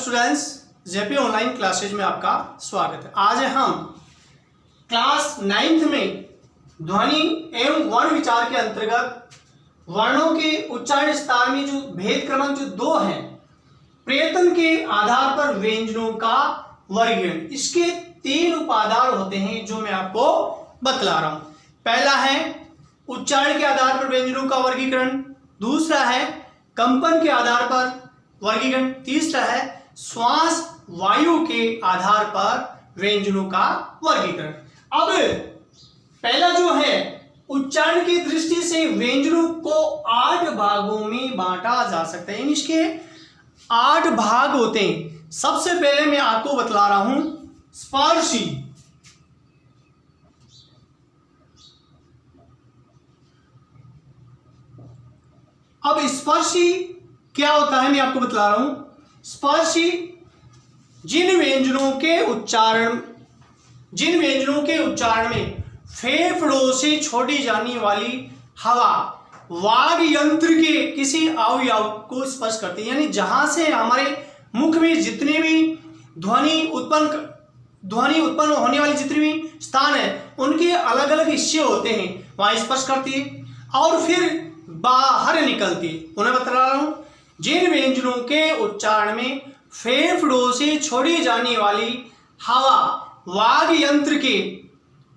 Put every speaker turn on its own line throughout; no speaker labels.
Students, JP online classes में आपका स्वागत है। आज हम क्लास 9th में ध्वनि एवं वर्ण विचार के अंतर्गत वर्णों के उच्चारण स्थान में जो भेद क्रमांक जो 2 हैं, प्रयत्न के आधार पर व्यंजनों का वर्गीकरण, इसके 3 उपादान होते हैं जो मैं आपको बतला रहा हूं। पहला है उच्चारण के आधार पर व्यंजनों का वर्गीकरण, दूसरा है कंपन के आधार पर वर्गीकरण, तीसरा है श्वास वायु के आधार पर व्यंजनों का वर्गीकरण। अब पहला जो है उच्चारण की दृष्टि से व्यंजनों को 8 भागों में बांटा जा सकता है। इसके 8 भाग होते हैं। सबसे पहले मैं आपको बतला रहा हूं स्पर्शी। अब स्पर्शी क्या होता है मैं आपको बतला रहा हूं। स्पर्शी जिन व्यंजनों के उच्चारण में फेफड़ों से छोड़ी जाने वाली हवा वाग यंत्र के किसी अवयव को स्पर्श करती है, यानी जहां से हमारे मुख में जितने भी ध्वनि उत्पन्न होने वाले जितने भी स्थान है उनके अलग अलग हिस्से होते हैं, वहां स्पर्श करती है और फिर बाहर निकलती है। उन्हें बता रहा हूं, जिन व्यंजनों के उच्चारण में फेफड़ों से छोड़ी जाने वाली हवा वाग यंत्र के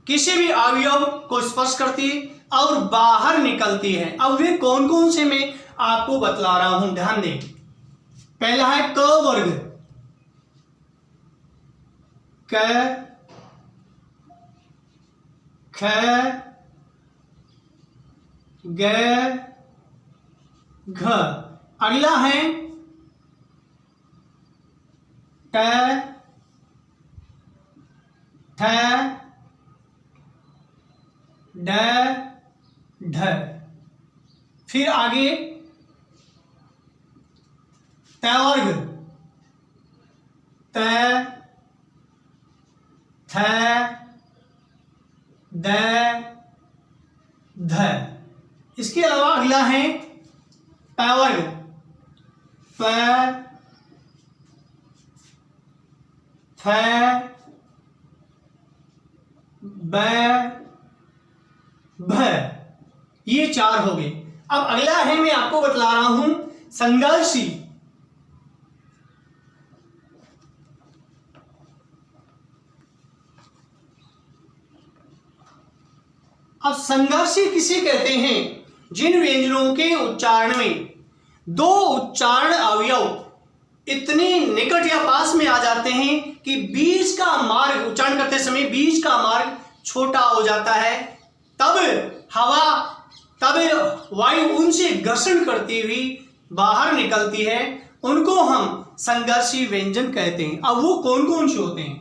किसी भी अवयव को स्पर्श करती है और बाहर निकलती है। अब वे कौन कौन से मैं आपको बतला रहा हूं, ध्यान दें। पहला है क वर्ग, क, ख, ग, घ। अगला है ट, ठ, ड, ढ। फिर आगे त वर्ग, त, थ, द, ध। इसके अलावा अगला है प वर्ग, प, फ, ब, भ। ये 4 हो गए। अब अगला है मैं आपको बतला रहा हूं संघर्षी। अब संघर्षी किसे कहते हैं? जिन व्यंजनों के उच्चारण में 2 उच्चारण अवयव इतने निकट या पास में आ जाते हैं कि बीच का मार्ग उच्चारण करते समय बीच का मार्ग छोटा हो जाता है, तब वायु उनसे घर्षण करती हुई बाहर निकलती है, उनको हम संघर्षी व्यंजन कहते हैं। अब वो कौन कौन से होते हैं?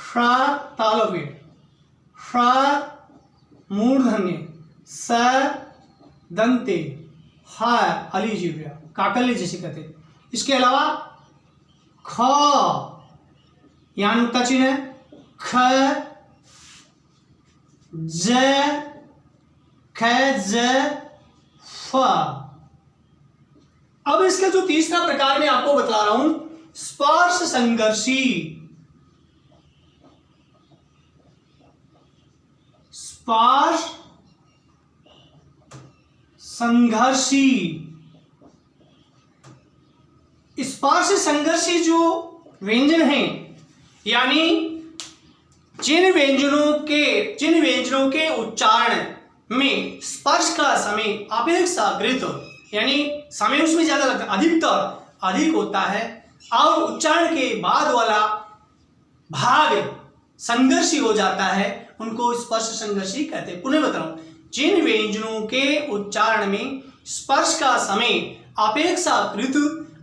श तालव्य, श मूर्धन्य, स दंते, ह अलिजिह्वा, काकल्य जैसे कहते हैं। इसके अलावा ख यहां नुक्ता चिन्ह है, ख, ज, ख, ज, फ। अब इसका जो तीसरा प्रकार मैं आपको बतला रहा हूं स्पर्श संघर्षी। स्पर्श संघर्षी। स्पर्श संघर्षी जो व्यंजन हैं, यानी जिन व्यंजनों के उच्चारण में स्पर्श का समय अपेक्षाकृत, यानी समय उसमें ज्यादा लगता है, अधिक होता है और उच्चारण के बाद वाला भाग संघर्षी हो जाता है, उनको स्पर्श संघर्षी कहते हैं। पुनः बता रहा हूं, जिन व्यंजनों के उच्चारण में स्पर्श का समय अपेक्षाकृत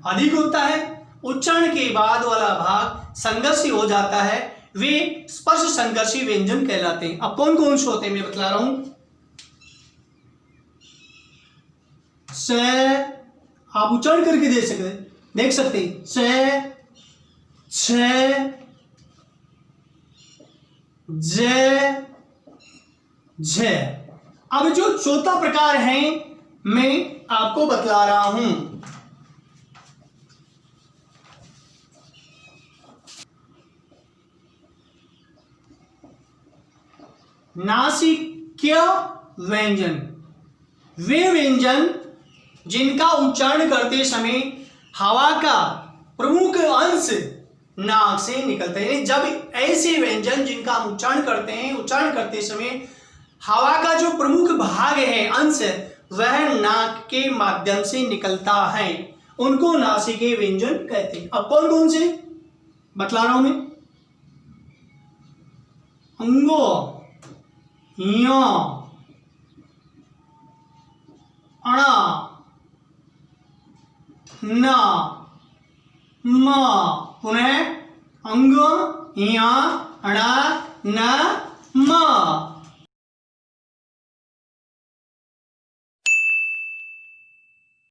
अधिक होता है, उच्चारण के बाद वाला भाग संघर्षी हो जाता है, वे स्पर्श संघर्षी व्यंजन कहलाते हैं। अब कौन कौन से होते हैं मैं बतला रहा हूं। स, आप उच्चारण करके देख सकते हैं, स, छ, ज, झ। अब जो चौथा प्रकार है मैं आपको बतला रहा हूं नासिक्य व्यंजन, वे व्यंजन जिनका उच्चारण करते समय हवा का प्रमुख अंश नाक से निकलता है। जब ऐसे व्यंजन जिनका हम उच्चारण करते हैं, उच्चारण करते समय हवा का जो प्रमुख भाग है, अंश, वह नाक के माध्यम से निकलता है, उनको नासिकीय व्यंजन कहते हैं। अब कौन कौन से बतला रहा हूं मैं? अंगो, या, अणा, ना, म, पुनः अंग, या, अणा, न, म।